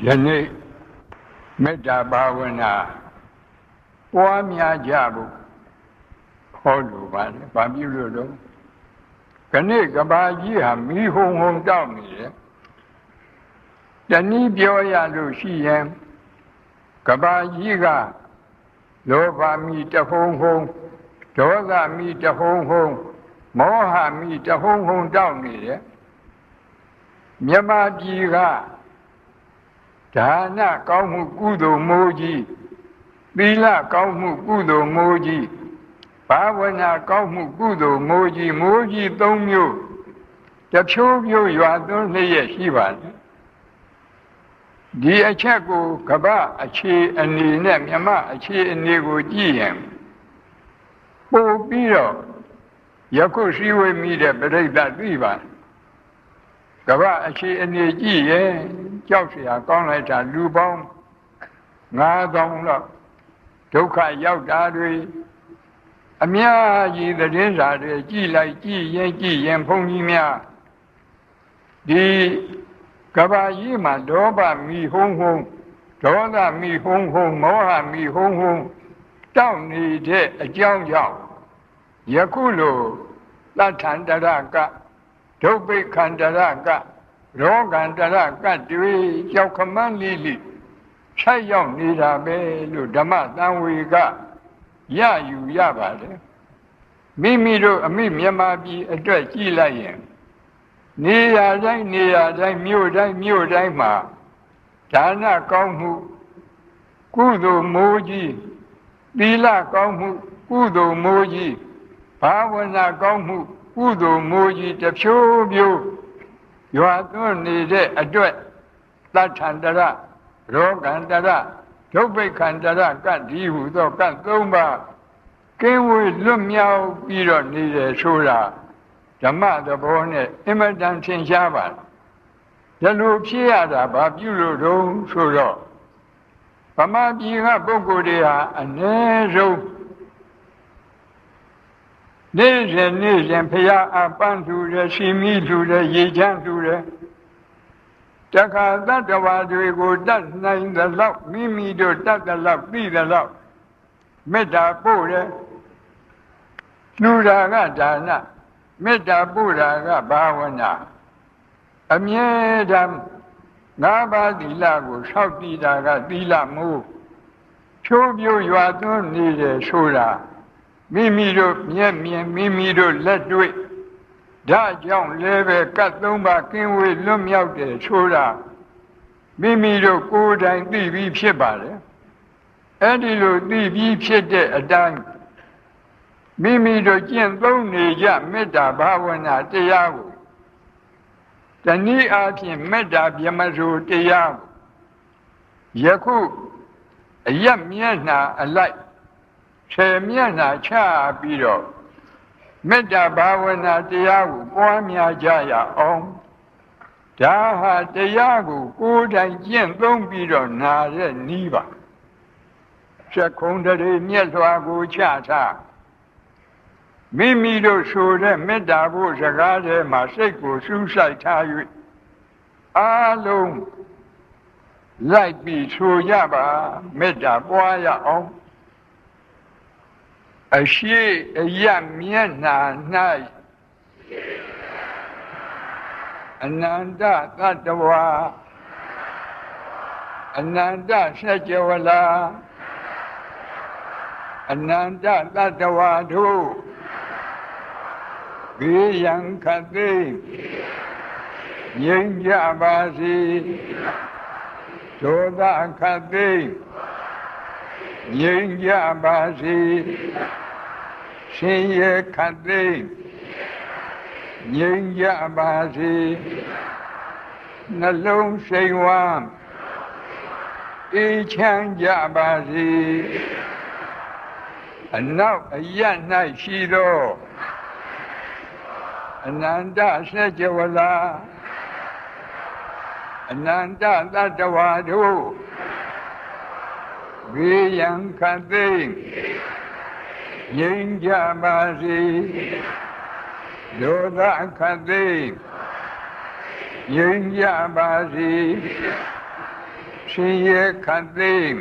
ယနေ့မေတ္တာဘာဝနာပွားများကြဖို့ဟောလိုပါတယ်။ဘာဖြစ်လို့လဲ။ခဏကဘာကြီးဟာမီးဟုံဟုံတောက်နေတယ်။တနည်းပြောရလို့ရှိရင်ကဘာကြီးကလောဘမီးတဟုံဟုံဒေါသမီးတဟုံဟုံမောဟမီးတဟုံဟုံတောက်နေတယ်။မြမပြည်ကဒါနကောင်းမှုကုသိုလ်မိုးကြီးသီလကောင်းမှုကုသိုလ်မိုးကြီးဘာဝနာကောင်းမှုကုသိုလ်မိုးကြီး၃မျိုးတစ်ဖြိုးဖြိုးရွာသွန်းလျက်ရှိပါတယ်ဒီအချက်ကိုကမ္ဘာအခြေအနေနဲ့မြမအခြေအနေကိုကြည့်ရင်ပို့ပြီးတော့ယခုရှိဝေမိတဲ့ပြိဿသိပါတယ်ကမ္ဘာအခြေအနေကြည့်ရင်ကြောက်เสียကောင်းလိုက်တာလူပေါင်း9000လောက်ဒုက္ခရောက်တာတွေအများကြီးသတင်းစာတွေကြည့်ရင်ဘုန်းကြီးများဒီကမ္ဘာကြီးမှာဒေါဘမီဟုံဟုံဒေါသမီဟုံဟုံမောဟမီဟုံဟုံတောက်နေတဲ့အကြောင်းကြောင့်ယခုလိုသတ္ထန္တရကဒုဗ္ဗေခန္တရကရောဂန္တရကတွေကြောက်ခမန်းလေးလေးဆက်ရောက်နေတာပဲလို့ဓမ္မသံဝေကရယူရပါတယ်မိမိတို့အမိမြန်မာပြည်အတွက်ကြည့်လိုက်ရင်နေရာတိုင်းမြို့တိုင်းမှာဒါနကောင်းမှုကုသိုလ်မိုးကြီးသီလကောင်းမှုကုသိုလ်မိုးကြီးဘာဝနာကောင်းမှုကုသိုလ်မိုးကြီးတစ်ဖြိုးဖြိုးရွာသွန်းနေတဲ့အတွက်သတ္ထန္တရရောဂန္တရဒုဗ္ဗေခန္တရကဒီဟုသောက၃ပါးကင်းဝေးလွတ်မြောက်ပြီးတော့နေတယ်ဆိုတာဓမ္မသဘောနဲ့အင်မတန်ထင်ရှားပါတယ်ဒါလိုဖြစ်ရတာဘာပြုလို့တုံးဆိုတော့ဗမာပြည်ကပုဂ္ဂိုလ်တွေဟာအ ਨੇ ဆုံးနေ့စဉ်ဖရာအပန်းထူတယ်ရှင်မီထူတယ်ရေချမ်းထူတယ်တခါတတ္တဝါတွေကိုတတ်နိုင်သလောက်မိမိတို့တတ်သလောက်သိသလောက်မေတ္တာပို့တယ်လှူတာကဒါနမေတ္တာပို့တာကဘာဝနာအမြဲတမ်း၅ပါးသီလကိုဆောက်တည်တာကသီလမိုးဖြိုးဖြိုးရွာသွန်းနေတယ်ဆိုတာမိမိတို့မျက်မြင်မိမိတို့လက်တွေ့ဒါကြောင့်လည်းပဲကတ်၃ပါးကင်းဝေးလွတ်မြောက်တယ်ဆိုတာမိမိတို့ကိုယ်တိုင်သိပြီးဖြစ်ပါတယ်အဲ့ဒီလိုသိပြီးဖြစ်တဲ့အတိုင်းမိမိတို့ကျင့်သုံးနေကြမေတ္တာဘာဝနာတရားကိုတနည်းအားဖြင့်မေတ္တာဗျမဆိုတရားကိုယခုအယက်မျက်နှာအလိုက်ဆယ်မျက်နှာချပြီးတော့မေတ္တာဘာဝနာတရားကိုပွားများကြရအောင်ဒါဟာတရားကိုကိုယ်တိုင်ကျင့်သုံးပြီးတော့နာတဲ့နည်းပါစက္ခုံတရေမြတ်စွာကိုချထားမိမိတို့ဆိုတဲ့မေတ္တာဖို့စကားထဲမှာစိတ်ကိုစူးစိုက်ထား၍အားလုံးလိုက်ပြီးဆိုကြပါမေတ္တာပွားရအောင်အရှိအယမျက်နှာ၌အနန္တသတ္တဝါအနန္တစัจ java လာအနန္တသတ္တဝါတို့ဘေးရန်ခတ်သိငြိမ်းကြပါစေဒေါသခတ်သိငြိမ်းကြပါစေရှင်ရဲ့ခတ်သိငြိမ်းကြပါစေနှလုံးစိမ်ဝမ်းအေးချမ်းကြပါစေအနောက်အရပ်၌ရှိသောအနန္တစัจ java လာအနန္တသတ္တဝါတို့ဘေးရန်ခတ်သိငြိမ်းကြပါစေဒေါသခတ်သိငြိမ်းကြပါစေ ရှင်ရဲ့ခတ်သိမ်း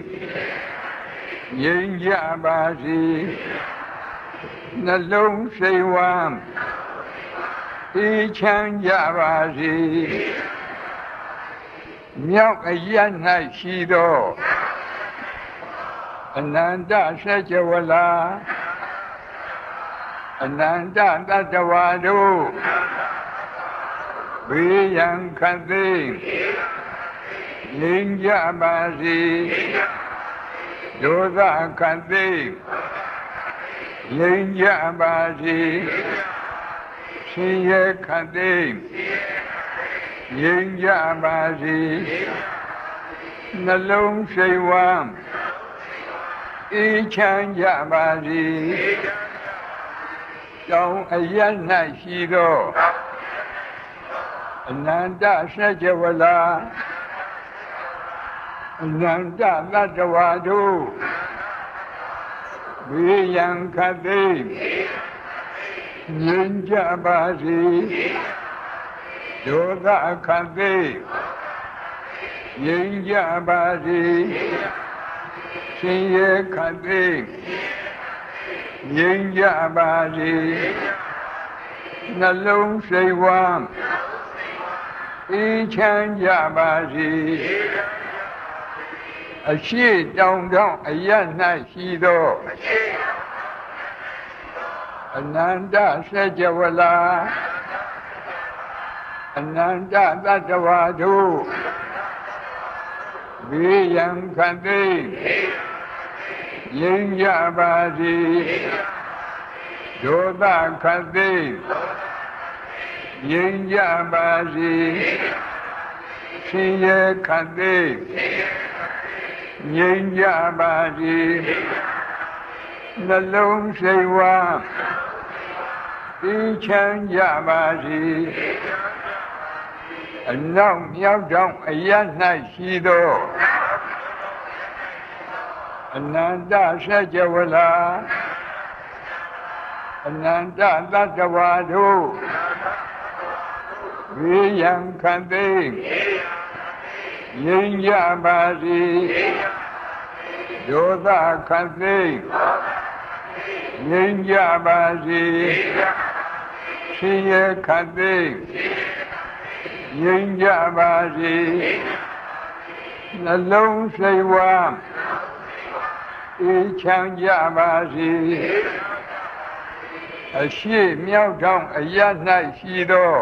ငြိမ်းကြပါစေနှလုံးစိတ်ဝမ်းအေးချမ်းကြပါစေမြောက်အရ၌ရှိသောအနန္တစัจ java လာအနန္တတတ္တဝါတို့ဘေးရန်ခတ်သိမ်းငြိမ်းကြပါစေဒေါသခတ်သိမ်းငြိမ်းကြပါစေရှင်ရဲ့ခတ်သိမ်းငြိမ်းကြပါစေနှလုံးစိတ်ဝမ်းအေးချမ်းကြပါစေတောင်းအရ၌ရှိသောအနန္တစัจ java လာအနန္တတတ္တဝါတို့ဘေးရန်ခတ်သိမ်းငြိမ်းကြပါစေဒေါသခတ်သိမ်းငြိမ်းကြပါစေရှင်ရဲ့ခတ်သိမ်းငြိမ်းကြပါစေနှလုံးစိတ်ဝမ်းအေးချမ်းကြပါစေအရှိတောင်တောင်အရ၌ရှိသောအနန္တစัจ java လာအနန္တတတ္တဝါတို့ဘေးရန်ခတ်သိမ်းငြိမ်းကြပါစေဒေါသခတ်သိမ်းငြိမ်းကြပါစေရှင်ရဲ့ခတ်သိမ်းငြိမ်းကြပါစေနှလုံးစိတ်ဝမ်းအေးချမ်းကြပါစေအနောက်မြောက်တောင်အရ၌ရှိသောအနန္တစัจ java လာအနန္တတတ္တဝါတို့ဘေးရန်ခတ်သိမ်းငြိမ်းကြပါစေဒေါသခတ်သိမ်းငြိမ်းကြပါစေရှင်ရဲ့ခတ်သိမ်းငြိမ်းကြပါစေနှလုံးစိတ်ဝမ်းအေးချမ်းကြပါစေအရှိမြောက်တောင်အရ၌ရှိသော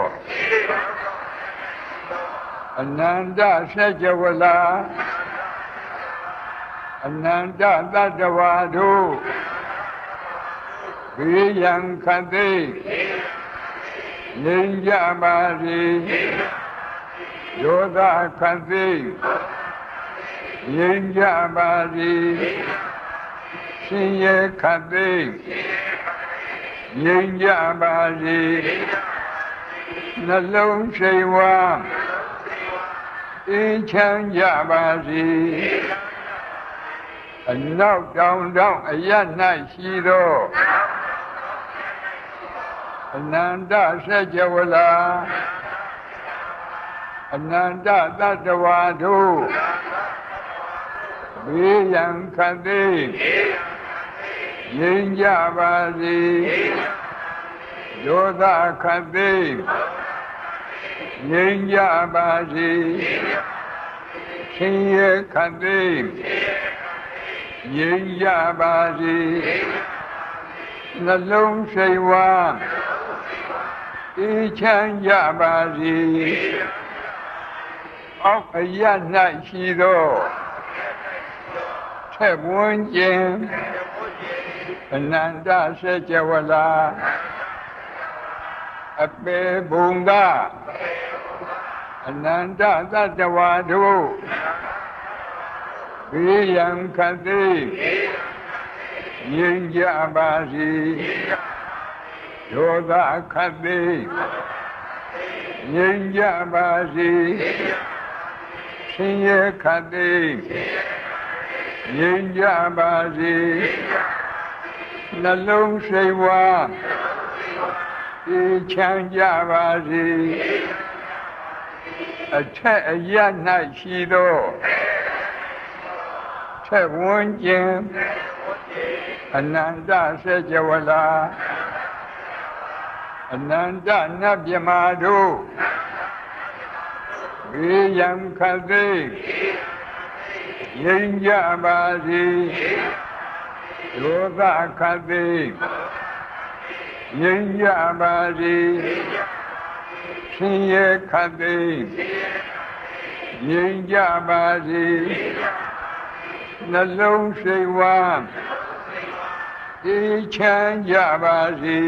အနန္တစัจ java လာအနန္တတတ္တဝါတို့ဘေးရန်ခတ်သိမ်းငြိမ်းကြပါစေဒေါသခတ်သိမ်းငြိမ်းကြပါစေရှင်ရဲ့ခတ်သိမ်းငြိမ်းကြပါစေနှလုံးစိတ်ဝမ်းအေးချမ်းကြပါစေအနောက်တောင်တောင်အရ၌ရှိသောအနန္တစัจ java လာအနန္တတတ္တဝါတို့ဘေးရန်ခတ်သိမ်းငြိမ်းကြပါစေဒေါသခတ်သိမ်းငြိမ်းကြပါစေရှင်ရဲ့ခတ်သိမ်းငြိမ်းကြပါစေနှလုံးစိတ်ဝမ်းအေးချမ်းကြပါစေအောက်အရ၌ရှိသောထက်ဝန်းကျင်အနန္တစัจ java လာအပေဘုံသာအနန္တတတ္တဝါတို့ဘေးရန်ခတ်သိမ်းငြိမ်းကြပါစေဒေါသခတ်သိမ်းငြိမ်းကြပါစေရှင်ရဲ့ခတ်သိမ်းငြိမ်းကြပါစေနှလုံးစိတ်ဝမ်းအေးချမ်းကြပါစေအထက်အရ၌ရှိသော ဆက်ဝန်းကျင်အနန္တစေကြဝဠာအနန္တနတ်မြမာတို့ဘေးရန်ခတ်သိငြိမ်းကြပါစေဒေါသခတ်သိငြိမ်းကြပါစေဆင်းရဲခတ်သိငြိမ်းကြပါစေနှလုံးစိတ်ဝမ်းအေးချမ်းကြပါစေ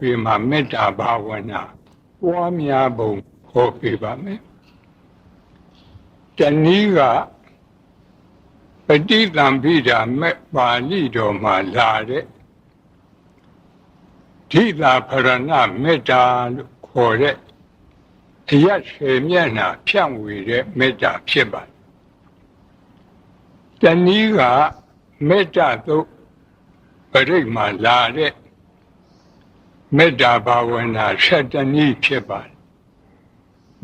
ဒီမှာမေတ္တာဘာဝနာပွားများပုံဟောပြပါမယ်။တနည်းကပဋိသင်္ပိဓာမေပါဠိတော်မှာလာတဲ့ဓိတာဖရဏမေတ္တာလို့ခေါ်တဲ့အယတ်ဆေမျက်နှာဖြန့်ဝေတဲ့မေတ္တာဖြစ်ပါတယ်။တနည်းကမေတ္တာသုတ်ပရိက္မှာလာတဲ့မေတ္တာဘာဝနာ7 နည်းဖြစ်ပါတယ်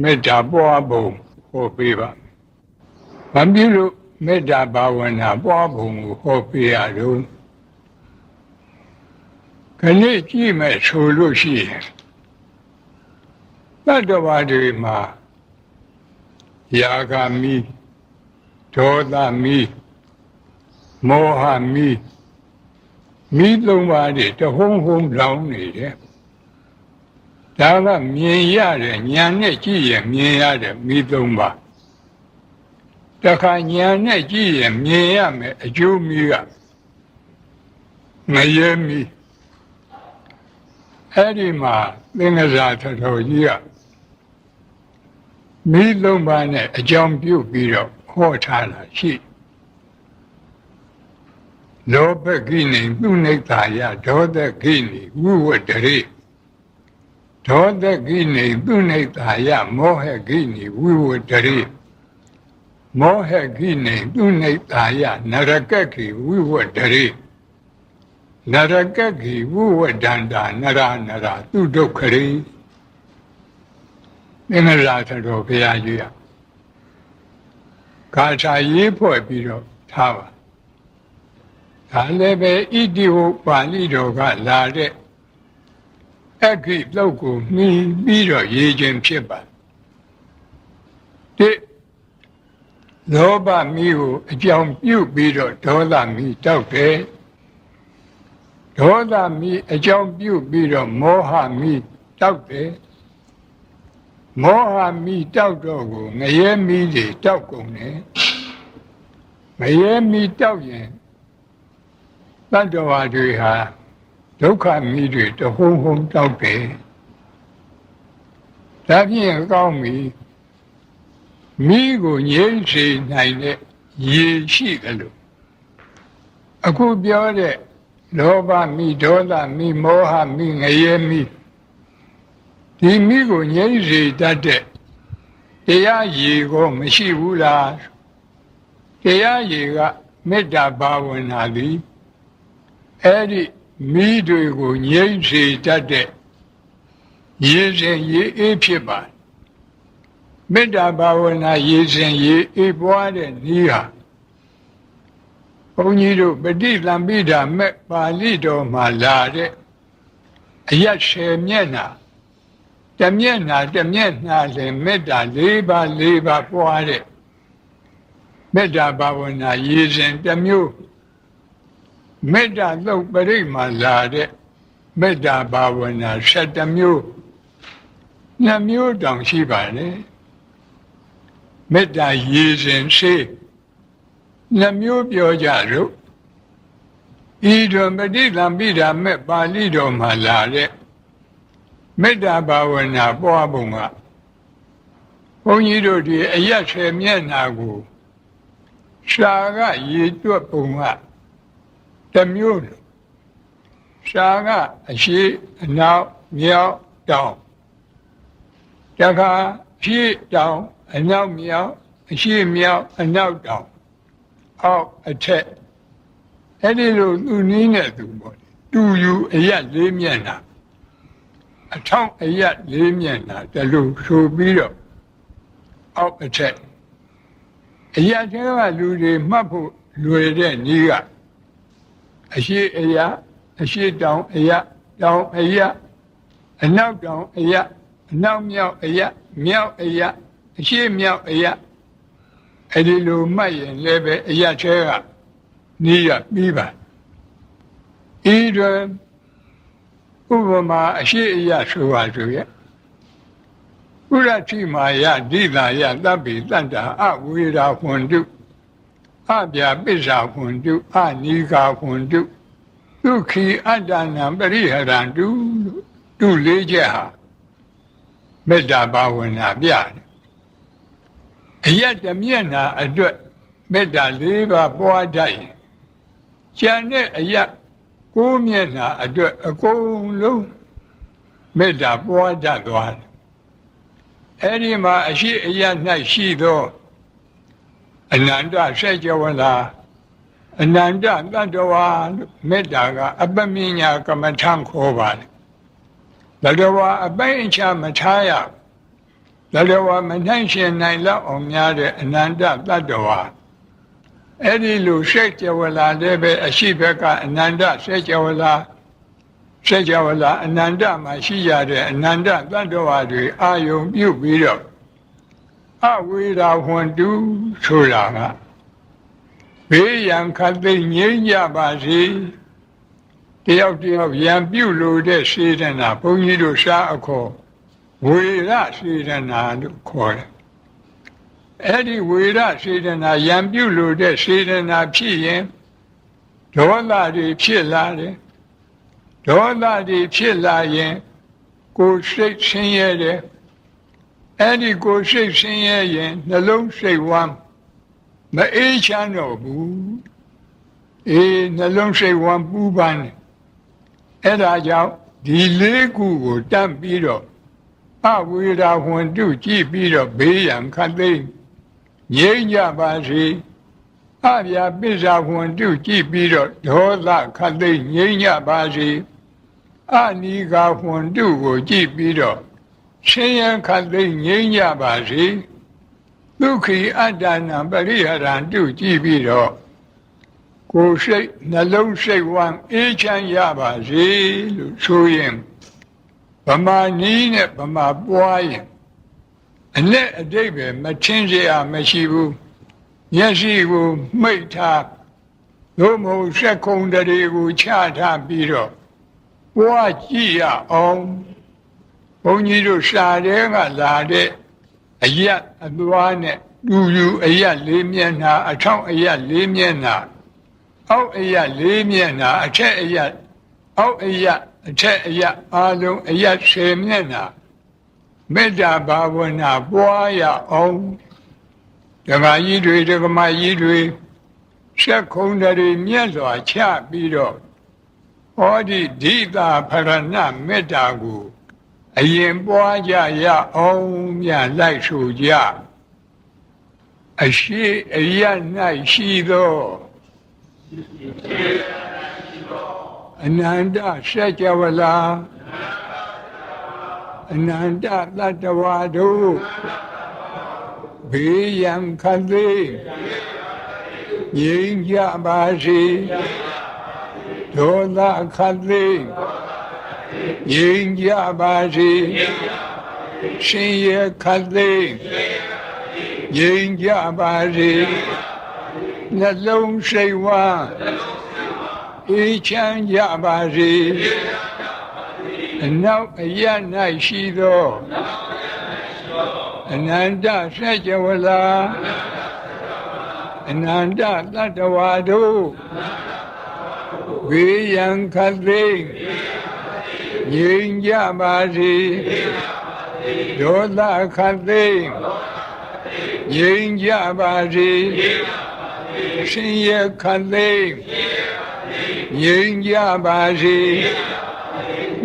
မေတ္တာပွားပုံဟောပေးပါဘာဖြစ်လို့မေတ္တာဘာဝနာပွားပုံကိုဟောပေးရတော့ခဏကြည့်မယ်ဆိုလို့ရှိရင်တတ္တဝါတွေမှာယာဂမီဒေါသမီမောဟမီမိသုံးပါးတွေတဟုံးဟုံးလောင်းနေတယ်ဒါကမြင်ရတယ်ဉာဏ်နဲ့ကြည့်ရင်မြင်ရတယ်မိသုံးပါးတခါဉာဏ်နဲ့ကြည့်ရင်မြင်ရမယ်အကျိုးမိကမရဲမိအဲ့ဒီမှာသင်္ကစားထတော်ကြီးကမိသုံးပါးနဲ့အကြောင်းပြုပြီးတော့ဟောထားတာရှိလောဘကိနေသူနိဋ္ဌာယဒေါသကိနေဝိဝတ္တရေဒေါသကိနေသူနိဋ္ဌာယမောဟကိနေဝိဝတ္တရေမောဟကိနေသူနိဋ္ဌာယနရကကိဝိဝတ္တရေနရကကိဝိဝတ္တန္တာနရနရသူဒုက္ခရေသင်္ဃရာထတော်ဘုရားကြီးကဂါထာရေးဖွဲ့ပြီးတော့ထားပါဒါလည်းပဲဣတိဝပါဠိတော်ကလာတဲ့အခိသုတ်ကိုမှီပြီးတော့ရေးခြင်းဖြစ်ပါဒီလောဘမီးကိုအကြောင်းပြုပြီးတော့ဒေါသမီးတောက်တယ်ဒေါသမီးအကြောင်းပြုပြီးတော့မောဟမီးတောက်တယ်မောဟမီးတောက်တော့ကိုငရဲမီးတွေတောက်ကုန်တယ်ငရဲမီးတောက်ရင်တတ္တဝါတွေဟာဒုက္ခမီးတွေတဟုံးဟုံးတောက်တယ်ဒါဖြင့်ကောင်းပြီမိကိုငြိမ်းစေနိုင်တဲ့ရေရှိတယ်လို့အခုပြောတဲ့လောဘမိဒေါသမမိမောဟမိငရဲမိဒီမိကိုငြိမ်းစေတတ်တဲ့တရားရေကိုမရှိဘူးလားတရားရေကမေတ္တာဘာဝနာသည်အဲ့ဒီမိတွေကိုငြိမ်းစေတတ်တဲ့ရေစဉ်ရေအေးဖြစ်ပါမေတ္တာဘာဝနာရေစဉ်ရေအေးပွားတဲ့နည်းဟာဘုန်းကြီးတို့ပဋိသင်္ပိဓာမေပါဠိတော်မှာလာတဲ့အယတ်10 မျက်နှာတစ်မျက်နှာလည်းမေတ္တာ4 ပါးပွားတဲ့မေတ္တာဘာဝနာရေစဉ်တစ်မျိုးမေတ္တာသုတ်ပရိက္မှာလာတဲ့မေတ္တာဘာဝနာ7 မျိုး2 မျိုးတောင်ရှိပါတယ်မေတ္တာရေစဉ်ရှိ2 မျိုးပြောကြလို့ ဤတွင်ပဋိသင်္ပိဓာမဲ့ပါဠိတော်မှာလာတဲ့မေတ္တာဘာဝနာပွားပုံကဘုန်းကြီးတို့ဒီအရက်ဆယ်မျက်နှာကိုရှားကရေတွက်ပုံကတစ်မျိုးရှားကအရှိအနောက်မြောက်တောင်တခါရှေ့တောင်အနောက်မြောက်အရှိမြောက်အနောက်တောင်အောက်အထက်အဲ့ဒီလိုသူနည်းနဲ့သူပေါ့တူယူအရက်လေးမျက်နှာအထောက်အရက်လေးမျက်နှာတလူဆိုပြီးတော့အောက်အထက်အရက်ထဲကလူတွေမှတ်ဖို့လွယ်တဲ့နည်းကအရှိအရက်အရှိတောင်အရက်တောင်အရက်အနောက်တောင်အရက်အနောက်မြောက်အရက်မြောက်အရက်အရှိမြောက်အရက်အဲ့ဒီလိုမှတ်ရင်လည်းပဲအရက်ထဲကနီးရပြီးပါဤတွင်ဥပမာအရှိအရက်ဆိုပါဆိုရဲ့ဥရတိမာယဒိသာယသဗ္ဗေတတ္တာအဝေရာဟွန်တုအပြာပိစ္ဆာဟွန်တုအနိကာဟွန်တုဒုက္ခိအတ္တနံပရိဟရန္တုတုလေးချက်ဟာမေတ္တာဘာဝနာပြတယ်အရက်တမျက်နှာအတွက်မေတ္တာ၄ပါးပွားတတ်ရင်ကျန်တဲ့အရက်ကိုးမျက်နှာအတွက်အကုန်လုံးမေတ္တာပွားတတ်သွားတယ်အဲ့ဒီမှာအရှိအရက်၌ရှိသောအနန္တစัจ java လာအနန္တတတ္တဝါမေတ္တာကအပမညာကမ္မထံခေါ်ပါတယ်တတ္တဝါအပိုင်းအခြားမထားရတတ္တဝါမနိုင်ရှင်နိုင်လောက်အောင်များတဲ့အနန္တတတ္တဝါအဲ့ဒီလိုစัจ java လာလည်းပဲအရှိဘက်ကအနန္တစัจ java လာစัจ java လာအနန္တမှာရှိရတဲ့အနန္တတတ္တဝါတွေအာယုံပြုပြီးတော့အဝေရာဟွန်တုဆိုတာကဘေးရန်ခတ်သိငြိမ်းကြပါစေတယောက်တယောက်ရန်ပြုလို့တဲ့စေတနာဘုန်းကြီးတို့ရှားအခေါ်ဝေရစေတနာလို့ခေါ်တယ်အဲ့ဒီဝေရစေတနာရန်ပြုလို့တဲ့စေတနာဖြစ်ရင်ဒေါသတွေဖြစ်လာတယ်ဒေါသတွေဖြစ်လာရင်ကိုယ်စိတ်ဆင်းရဲတယ်အဲ့ဒီကိုယ်စိတ်ဆင်းရဲရင်နှလုံးစိတ်ဝမ်းမအေးချမ်းတော့ဘူးနှလုံးစိတ်ဝမ်းပူပန်တယ်အဲ့ဒါကြောင့်ဒီလေးခုကိုတတ်ပြီးတော့အဝေရာဟွန်တုကြည့်ပြီးတော့ဘေးရန်ခတ်သိမ်းငြိမ်းကြပါစေအပြာပိစ္ဆာဟွန်တုကြည့်ပြီးတော့ဒေါသခတ်သိမ်းငြိမ်းကြပါစေအနိကာဟွန်တုကိုကြည့်ပြီးတော့ဆင်းရဲခတ်သိမ်းငြိမ်းကြပါစေဒုက္ခိအတ္တနံပရိဟရန္တုကြည့်ပြီးတော့ကိုယ်စိတ်နှလုံးစိတ်ဝမ်းအေးချမ်းရပါစေလို့ဆိုရင်ဗမာနည်းနဲ့ဗမာပွားရင်အနဲ့အတိတ်ပဲမချင်းစရာမရှိဘူးမျက်စိကိုမှိတ်ထားသို့မဟုတ်စက်ခုံတရေကိုချထားပြီးတော့ပွားကြည့်ရအောင်ဘုန်းကြီးတို့ရှားတဲ့ကလာတဲ့အရက်အသွားနဲ့တူယူအရက်လေးမျက်နှာအထောက်အရက်လေးမျက်နှာအောက်အရက်လေးမျက်နှာအထက်အရက်အောက်အရက်အထက်အရက်အားလုံးအရက်10မျက်နှာမေတ္တာဘာဝနာပွားရအောင်ဒကာကြီးတွေဒကာမကြီးတွေဆက်ခုံတည်းမြတ်စွာချပြီးတော့ဟောဒီဒိတာဖရဏမေတ္တာကိုအရင်ပွားကြရအောင်မြတ်လိုက်ဆိုကြအရှိအရ၌ရှိသောအနန္တစัจ java လာအနန္တတတ္တဝါတို့ဘေးရန်ခတ်သိငြိမ်းကြပါစေဒေါသခတ်သိငြိမ်းကြပါစေရှင်ရခတ်သိငြိမ်းကြပါစေနှလုံးစိတ်ဝမ်းအေးချမ်းကြပါစေအနောက်အရ၌ရှိသောအနန္တစัจ java လာအနန္တတတ္တဝါတို့ ဝေယံခသိငြိမ်းကြပါစေဒေါသခသိငြိမ်းကြပါစေရှင်ရခသိငြိမ်းကြပါစေ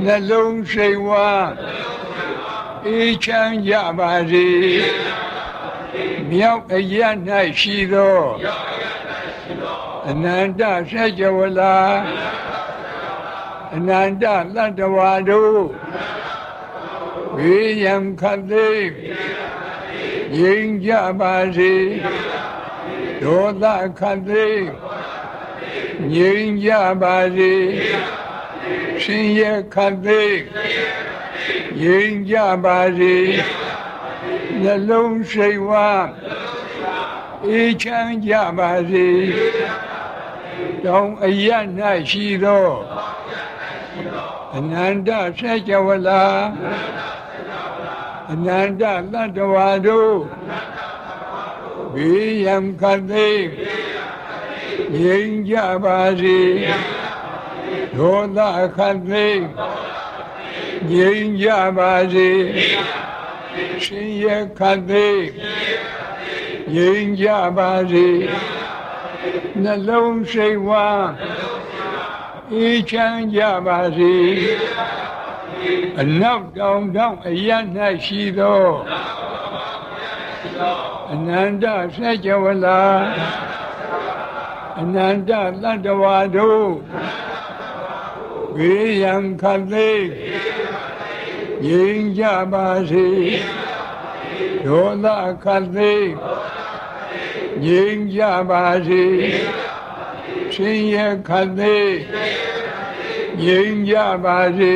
နှလုံးစိတ်ဝါအေးချမ်းကြပါစေမြောက်အရ၌ရှိသောအနန္တစัจ java လာအနန္တသတ္တဝါတို့ဝေယံခသိငြိမ်းကြပါစေဒေါသခသိငြိမ်းကြပါစေရှင်ရခသိငြိမ်းကြပါစေနှလုံးစိတ်ဝါအေးချမ်းကြပါစေတောင်းအရ၌ရှိသောအနန္တစัจ java လာအနန္တသတ္တဝါတို့ဝေယံခသိငြိမ်းကြပါစေဒေါသခသိငြိမ်းကြပါစေရှင်ရခသိငြိမ်းကြပါစေနှလုံးစိတ်ဝါအေးချမ်းကြပါစေအနောက်တောင်တောင်အရ၌ရှိသောအနန္တစัจ java လာအနန္တသတ္တဝါတို့ဝေယံခသိငြိမ်းကြပါစေဒေါသခသိငြိမ်းကြပါစေရှင်ရခသိငြိမ်းကြပါစေ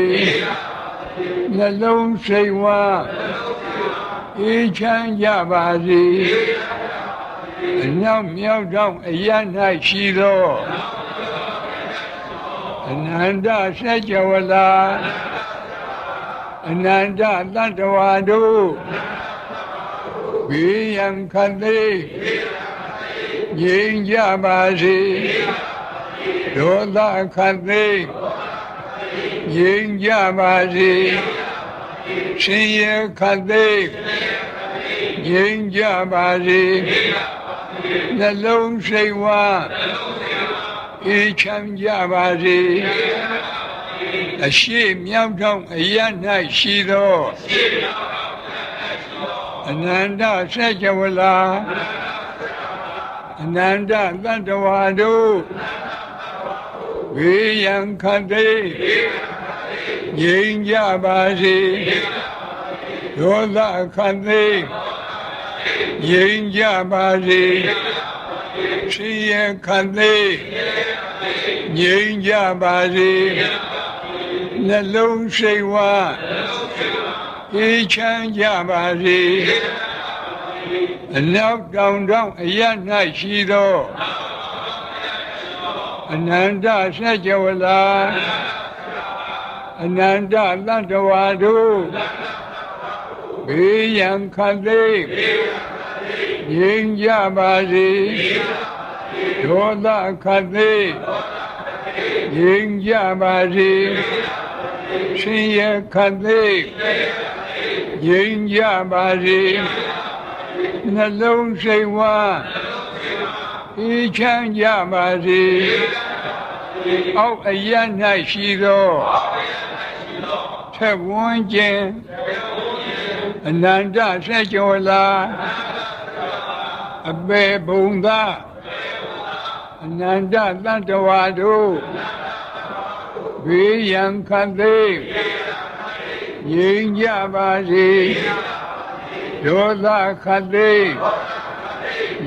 နှလုံးစိတ်ဝါအေးချမ်းကြပါစေအနောက်မြောက်တောင်အရ၌ရှိသောအနန္တစัจ java လာအနန္တသတ္တဝါတို့ဝေယံခသိငြိမ်းကြပါစေဒေါသခသိငြိမ်းကြပါစေရှင်ရခသိငြိမ်းကြပါစေနှလုံးစိတ်ဝါအေးချမ်းကြပါစေအရှိမြောက်ထောင်အရ၌ရှိသောအနန္တစัจ java လာအနန္တသတ္တဝါတို့ဝေယံခသိငြိမ်းကြပါစေဒေါသခသိငြိမ်းကြပါစေရှင်ရခသိငြိမ်းကြပါစေနှလုံးစိတ်ဝါအေးချမ်းကြပါစေအနောက်တောင်တောင်အရ၌ရှိသောအနန္တစัจ java လာအနန္တသတ္တဝါတို့ဝေယံခသိငြိမ်းကြပါစေဒေါသခသိငြိမ်းကြပါစေရှင်ရခသိငြိမ်းကြပါစေနှလုံးစိတ်ဝါအေးချမ်းကြပါစေအောက်အရ၌ရှိသောထက်ဝန်းကျင်အနန္တစัจ java လာအပေဘုံသာအနန္တသတ္တဝါတို့ဝေယံခသိငြိမ်းကြပါစေဒေါသခသိ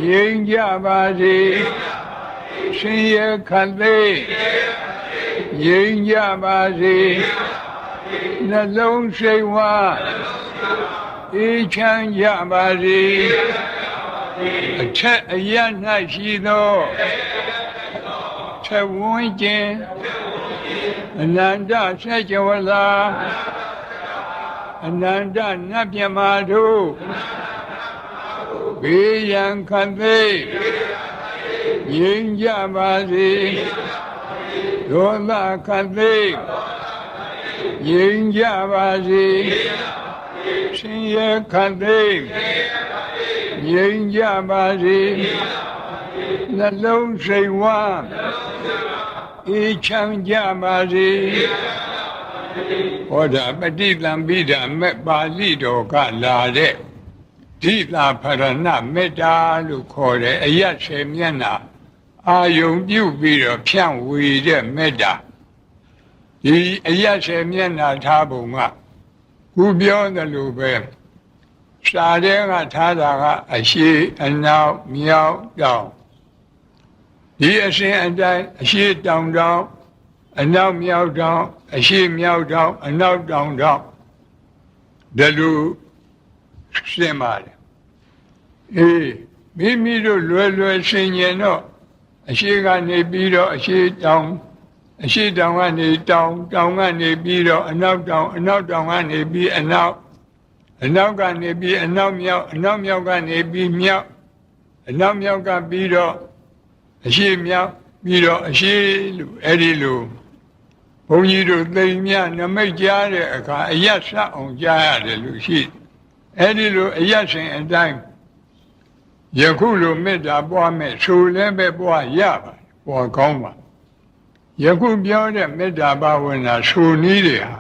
ငြိမ်းကြပါစေရှင်ရခသိငြိမ်းကြပါစေနှလုံးစိတ်ဝါအေးချမ်းကြပါစေအထက်အရ၌ရှိသောထက်ဝန်းကျင်အနန္တစัจ java လာအနန္တနတ်မြတ်မာတို့ဘေးရန်ခသိငြိမ်းကြပါစေ ဒေါသခတ်သိငြိမ်းကြပါစေရှင်ရဲခတ်သိငြိမ်းကြပါစေနှလုံးစိတ်ဝမ်းအေးချမ်းကြပါစေဟောတာပဋိသင်္ပိဒမဲ့ပါဠိတော်ကလာတဲ့ဓိတာဖရဏမေတ္တာလို့ခေါ်တဲ့အယတ်ဆေမျက်နှာအာယုံပြုပြီးတော့ဖြန့်ဝေတဲ့မေတ္တာဒီအယတ်ဆေမျက်နှာထားပုံကခုပြောသလိုပဲစာထဲကထားတာကအရှိအနောက်မြောက်တောင်ဒီအစဉ်အတိုင်းအရှိတောင်တောင်အနောက်မြောက်တောင်အရှိမြောက်တောင်အနောက်တောင်တောင်ဒါလိုရှင်းပါတယ်မိမိတို့လွယ်လွယ်ရှင်းရင်တော့အရှိကနေပြီးတော့အရှိတောင်ကနေတောင်ကနေပြီးတော့အနောက်တောင်ကနေပြီးအနောက်ကနေပြီးအနောက်မြောက်ကနေပြီးမြောက်အနောက်မြောက်ကပြီးတော့အရှိမြောက်ပြီးတော့အရှိလို့အဲ့ဒီလိုဘုန်းကြီးတို့သိမ်မြနမိတ်ကြားတဲ့အခါအယတ်ဆက်အောင်ကြားရတယ်လို့ရှိအဲ့ဒီလိုအယတ်စဉ်အတိုင်းယခုလိုမေတ္တာပွားမဲ့ဆိုလည်းပဲပွားရပါတယ်ပွားကောင်းပါယခုပြောတဲ့မေတ္တာဘာဝနာဆိုနည်းတွေဟာ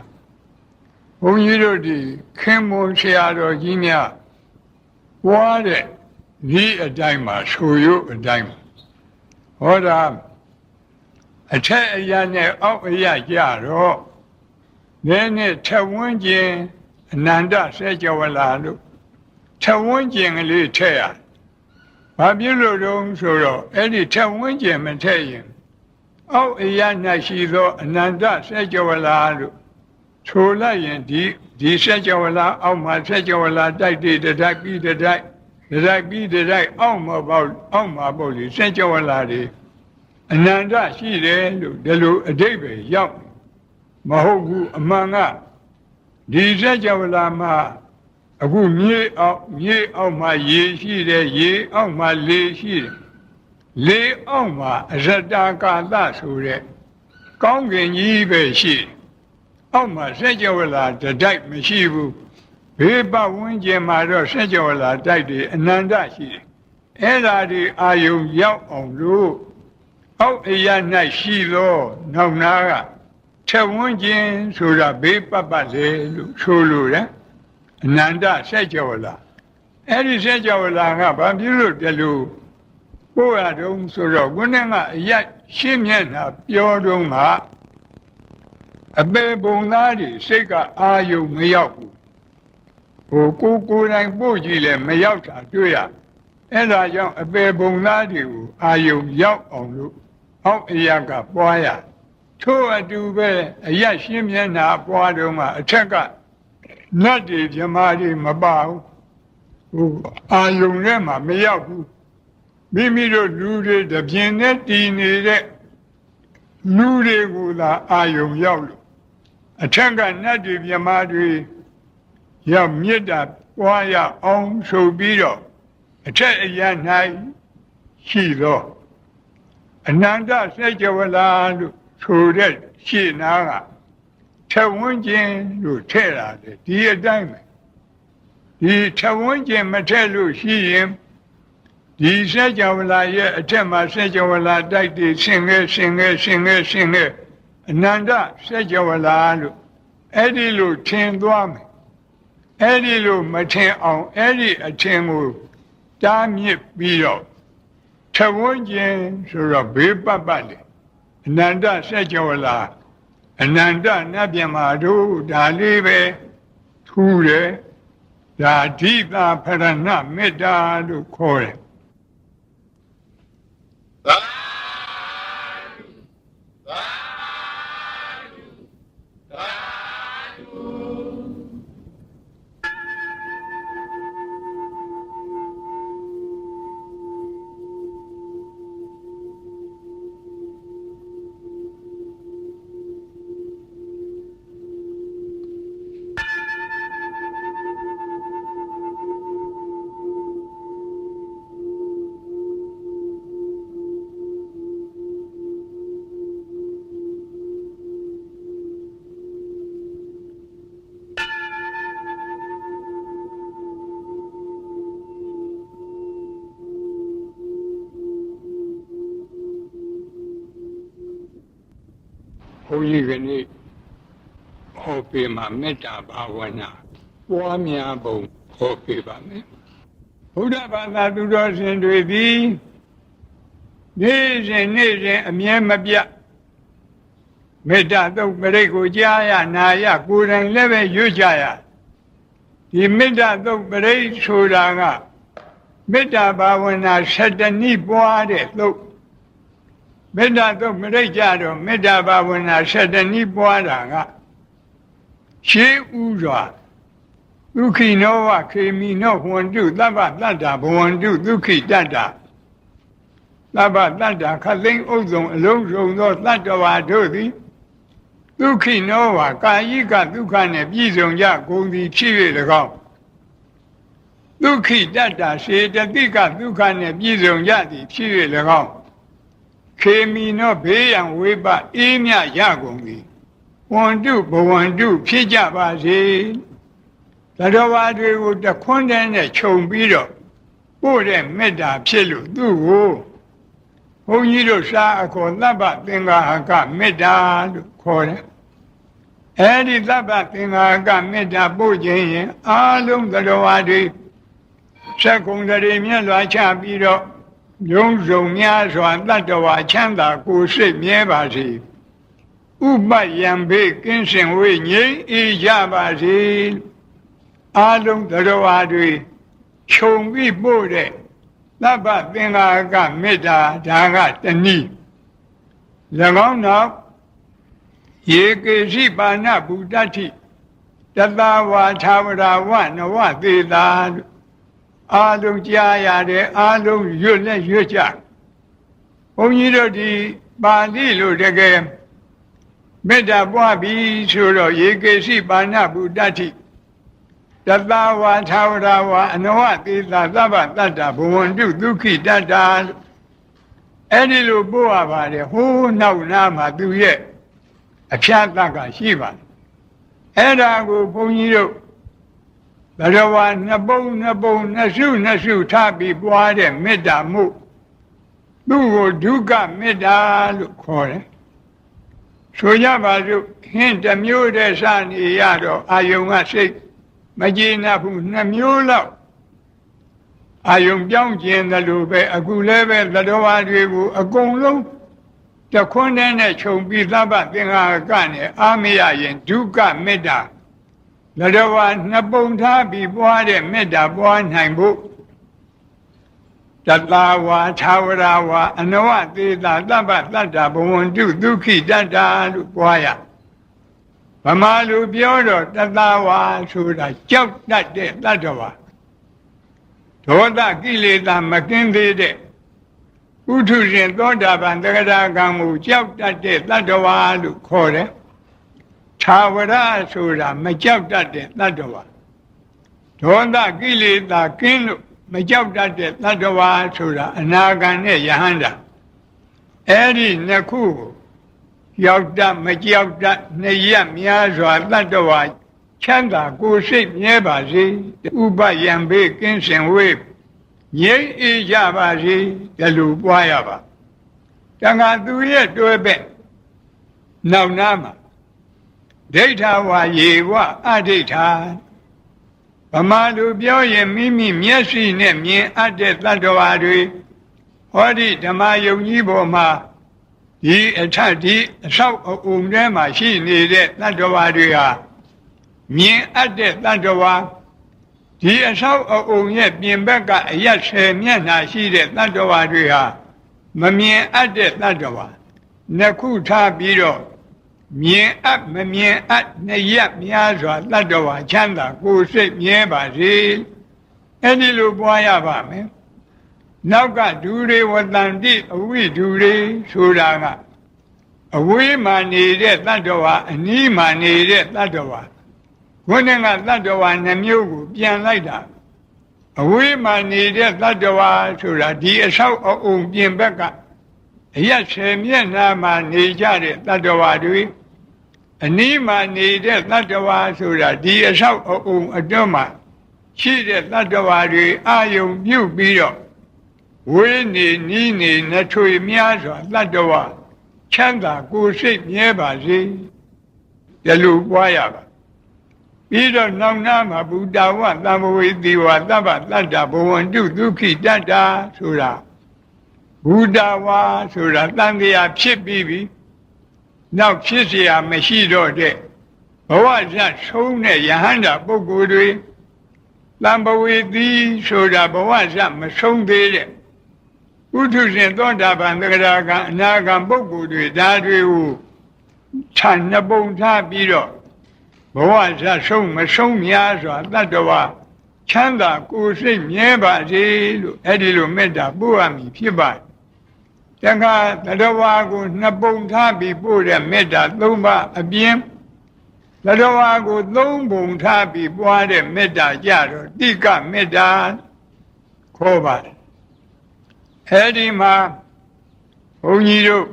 ဘုန်းကြီးတို့ဒီခင်မွန်ဆရာတော်ကြီးများပွားတဲ့ဤအတိုင်းမှာဆိုရုပ်အတိုင်းမှာဟောတာအထက်အရာနဲ့အောက်အရာကြတော့နည်းနည်းထဝန်းကျင်အနန္တစေကြဝဠာလို့ထဝန်းကျင်ကလေးထည့်ရဘာဖြစ်လို့တုံးဆိုတော့အဲ့ဒီထဝန်းကျင်မထည့်ရင်အောက်အရာ၌ရှိသောအနန္တစေကြဝဠာလို့ဆိုလိုက်ရင်ဒီစေကြဝဠာအောက်မှာစေကြဝဠာတိုက်တတိုက်ပြီးတတိုက်အောက်မှာပေါ့လေစေကြဝဠာတွေအနန္တရှိတယ်လို့ဒီလိုအဓိပ္ပာယ်ရောက်မဟုတ်ဘူးအမှန်ကဒီစေကြဝဠာမှာအခုမြေအောက်မှာရေရှိတယ်ရေအောက်မှာလေရှိတယ်လေအောက်မှာအရတာကာသဆိုတဲ့ကောင်းကင်ကြီးပဲရှိတယ်အောက်မှာစေကြဝဠာတတိုက်မရှိဘူးဘေးပတ်ဝန်းကျင်မှာတော့စေကြဝဠာတိုက်တွေအနန္တရှိတယ်အဲ့ဒါဒီအာယုံရောက်အောင်လို့အောက်အရာ၌ရှိသောနောက်နာကထဝန်းကျင်ဆိုတာဘေးပတ်လေလို့ဆိုလိုတယ်အနန္တစေကြဝဠာအဲ့ဒီစေကြဝဠာကဘာဖြစ်လို့တလို့ကိုယ်ရတုံးဆိုတော့ခုနကအရာရှင်းမျက်နှာပြောတုံးကအပေပုံသားတွေစိတ်ကအာယုံမရောက်ဘူးကိုယ်တိုင်ပို့ကြည့်လဲမရောက်တာတွေ့ရအဲ့ဒါကြောင့်အပေပုံသားတွေကိုအာယုံရောက်အောင်လို့အောက်အရာကပွားရထို့အတူပဲအရာရှင်းမျက်နှာပွားတုံးကအထက်ကနတ်တွေမြမာတွေမပါဘူးအာယုံထဲမှာမရောက်ဘူးမိမိတို့လူတွေတပြင်းနဲ့တည်နေတဲ့လူတွေကိုသာအာယုံရောက်လို့အထက်ကနတ်တွေမြမာတွေရောက်မြတ်တာပွားရအောင်ဆိုပြီးတော့အထက်အရာ၌ရှိသောအနန္တစေကြဝဠာလို့ဆိုတဲ့ရှင်းနာကထဝန်းကျင်လို့ထည့်ရတယ်ဒီအတိုင်းပဲဒီထဝန်းကျင်မထည့်လို့ရှိရင်ဒီစေကြဝဠာရဲ့အထက်မှာစေကြဝဠာတိုက်တွေဆင်ငယ်အနန္တစေကြဝဠာလို့အဲ့ဒီလိုထင်သွားမယ်အဲ့ဒီလိုမထင်အောင်အဲ့ဒီအထင်ကိုတားမြစ်ပြီးတော့ထဝန်းကျင်ဆိုတော့ဘေးပတ်လေအနန္တစေကြဝဠာအနန္တနတ်မြမာတို့ဒါလေးပဲထူးတယ်ဒါဓိတာဖရဏမေတ္တာလို့ခေါ်တယ် ုန်းကြီးကနေ့ဟောပေးမှာမေတ္တာဘာဝနာပွားများပုံဟောပေးပါမယ်ဘုရားဘာသာသူတော်စင်တွေသည်နေ့စဉ်အမြဲမပြတ်မေတ္တာသုတ်ပရိတ်ကိုကြားရနာရကိုယ်တိုင်လည်းပဲရွတ်ကြရဒီမေတ္တာသုတ်ပရိတ်ဆိုတာကမေတ္တာဘာဝနာ7 နည်းပွားတဲ့သုတ်မေတ္တာသုတ်ပရိတ်ကြတော့မေတ္တာဘာဝနာ7 နည်းပွားတာကရှေးဥစွာဒုက္ခိနောဝခေမိနောဟွန္တုသဗ္ဗတတ္တဘဝန္တုဒုက္ခိတတ္တသဗ္ဗတတ္တခသိန်းဥစ္စုံအလုံးစုံသောတတ္တဝါတို့သည်ဒုက္ခိနောဝကာယိကဒုက္ခနှင့်ပြည့်စုံကြကုန်သည်ဖြစ်၍၎င်းဒုက္ခိတတ္တစေတသိကဒုက္ခနှင့်ပြည့်စုံကြသည်ဖြစ်၍၎င်းခေမိနောဘေးရန်ဝိပအေးမြရကုန်သည်ဝန္တုဘဝန္တုဖြစ်ကြပါစေသတ္တဝါတွေကိုတခွန်းတည်းနဲ့ခြုံပြီးတော့ပို့တဲ့မေတ္တာဖြစ်လို့သူ့ကိုဘုန်းကြီးတို့စာအခေါ်သဗ္ဗသင်္ဃာဟကမေတ္တာလို့ခေါ်တယ်အဲဒီသဗ္ဗသင်္ဃာဟကမေတ္တာပို့ခြင်းရင်အားလုံးသတ္တဝါတွေစက္ကုံတရေမြတ်လွှာချပြီးတော့ရုံးစုံများစွာတတ္တဝါချမ်းသာကိုယ်စိတ်မြဲပါစေဥပယံဘေးကင်းစင်ဝေးငြိမ်းအေးကြပါစေအားလုံးသတ္တဝါတွေခြုံပြီးပို့တဲ့သဗ္ဗသင်္ဃာဟကမေတ္တာဒါကတနည်း၎င်းနောက်ယေကေရှိပါဏဗုဒ္ဓတိတသဝါသာဝရဝနဝသေတာအားလုံးကြားရတယ်အားလုံးရွတ်နဲ့ရွတ်ကြဘုန်းကြီးတို့ဒီပါဠိလိုတကယ်မေတ္တာပွားပြီးဆိုတော့ယေကေရှိပါဏဗုဒ္ဓတိတသဝါသာဝရဝအနဝသေတာသဗ္ဗတတ္တဘဝန္တုဒုက္ခိတတ္တအဲ့ဒီလိုပို့ရပါတယ်ဟိုးနောက်နာမှာသူရဲ့အဖြတ်တက်ကရှိပါတယ်အဲ့ဒါကိုဘုန်းကြီးတို့ဘဂဝါနှစ်ပုံနှစ်စုထားပြီးပွားတဲ့မေတ္တာမှုသူ့ကိုဒုက္ခမေတ္တာလို့ခေါ်တယ်ဆိုကြပါစို့ဟင်းတစ်မျိုးတည်းစနေရတော့အာယုံကစိတ်မကျေနပ်ဘူး2 မျိုးလောက်အာယုံပြောင်းကျင်တယ်လို့ပဲအခုလည်းပဲသတ္တဝါတွေကိုအကုန်လုံးတခွန်းတည်းနဲ့ခြုံပြီးသဗ္ဗသင်္ဃာဟကနဲ့အာမရရင်ဒုက္ခမေတ္တာသတ္တဝါ2 ပုံထားပြီးပွားတဲ့မေတ္တာပွားနိုင်ဖို့တသဝါသာဝရဝအနဝသေတာသဗ္ဗတတ္တဘဝန္တုဒုက္ခိတတ္တလို့ပွားရဗမာလူပြောတော့တသဝါဆိုတာကြောက်တတ်တဲ့တတ္တဝါဒေါသကိလေသာမကင်းသေးတဲ့ဥထုရှင်သောတာပန်တဂရကံကိုကြောက်တတ်တဲ့တတ္တဝါလို့ခေါ်တယ်သာဝရဆိုတာမကြောက်တတ်တဲ့တတ္တဝါဒေါသကိလေသာကင်းလို့မကြောက်တတ်တဲ့တတ္တဝါဆိုတာအနာဂံနဲ့ယဟန္တာအဲ့ဒီနှစ်ခုကိုကြောက်တတ်မကြောက်တတ်နှစ်ရက်များစွာတတ္တဝါချမ်းသာကိုယ်စိတ်မြဲပါစေဥပယံဘေးကင်းစင်ဝေးငြိမ်းအေးကြပါစေဒီလိုပွားရပါတန်ခါသူရဲ့တွဲပဲ့နောက်နာမှာဒိဋ္ဌဝါယေဝအဒိဋ္ဌာဗမာလူပြောရင်မိမိမျက်စိနဲ့မြင်အပ်တဲ့တတ္တဝါတွေဟောဒီဓမ္မယုံကြီးပေါ်မှာဒီအထက်ဒီအဆောက်အုံထဲမှာရှိနေတဲ့တတ္တဝါတွေဟာမြင်အပ်တဲ့တတ္တဝါဒီအဆောက်အုံရဲ့ပြင်ဘက်ကအရက်10 မျက်နှာရှိတဲ့တတ္တဝါတွေဟာမမြင်အပ်တဲ့တတ္တဝါနှစ်ခုထားပြီးတော့မြင်အပ်မမြင်အပ်နှစ်ရက်များစွာတတ္တဝါချမ်းသာကိုယ်စိတ်မြဲပါစေအဲ့ဒီလိုပွားရပါမယ်နောက်ကဒူရေဝတန္တိအဝိဒူရေဆိုတာကအဝေးမှနေတဲ့တတ္တဝါအနီးမှနေတဲ့တတ္တဝါခုနကတတ္တဝါ2 မျိုးကိုပြန်လိုက်တာအဝေးမှနေတဲ့တတ္တဝါဆိုတာဒီအဆောက်အအုံပြင်ဘက်ကအရက်10 မျက်နှာမှာနေကြတဲ့တတ္တဝါတွေအနီးမှနေတဲ့တတ္တဝါဆိုတာဒီအဆောက်အအုံအတွင်းမှာရှိတဲ့တတ္တဝါတွေအာယုံပြုပြီးတော့ဝေးနေနီးနေနှထွေများစွာတတ္တဝါ ချမ်းသာကိုယ်စိတ်မြဲပါစေဒီလိုပွားရပါပြီးတော့နောက်နာမှာဘုဒ္ဓဝသံဘဝေတိဝသဗ္ဗတတ္တဘဝန္တုဒုက္ခိတတ္တာဆိုတာဘုဒ္ဓဝါဆိုတာတန်တရားဖြစ်ပြီးပြီနောက်ဖြစ်เสียမရှိတော့တဲ့ဘဝဇတ်ဆုံးတဲ့ယဟန္တာပုဂ္ဂိုလ်တွေသံဘဝေတိဆိုတာဘဝဇတ်မဆုံးသေးတဲ့ဥထုရှင်သောတာပန်သဂရကံအနာဂံပုဂ္ဂိုလ်တွေဒါတွေကိုခြံနှစ်ပုံထားပြီးတော့ဘဝဇတ်ဆုံးမဆုံးများစွာတတ္တဝါချမ်းသာကိုယ်စိတ်မြဲပါစေလို့အဲ့ဒီလိုမေတ္တာပို့ရမည်ဖြစ်ပါတယ်တခါတတ္တဝါကိုနှစ်ပုံထားပြီးပို့တဲ့မေတ္တာ၃ပါးအပြင်တတ္တဝါကို၃ပုံထားပြီးပွားတဲ့မေတ္တာကြတော့တိကမေတ္တာခေါ်ပါတယ်အဲဒီမှာဘုန်းကြီးတို့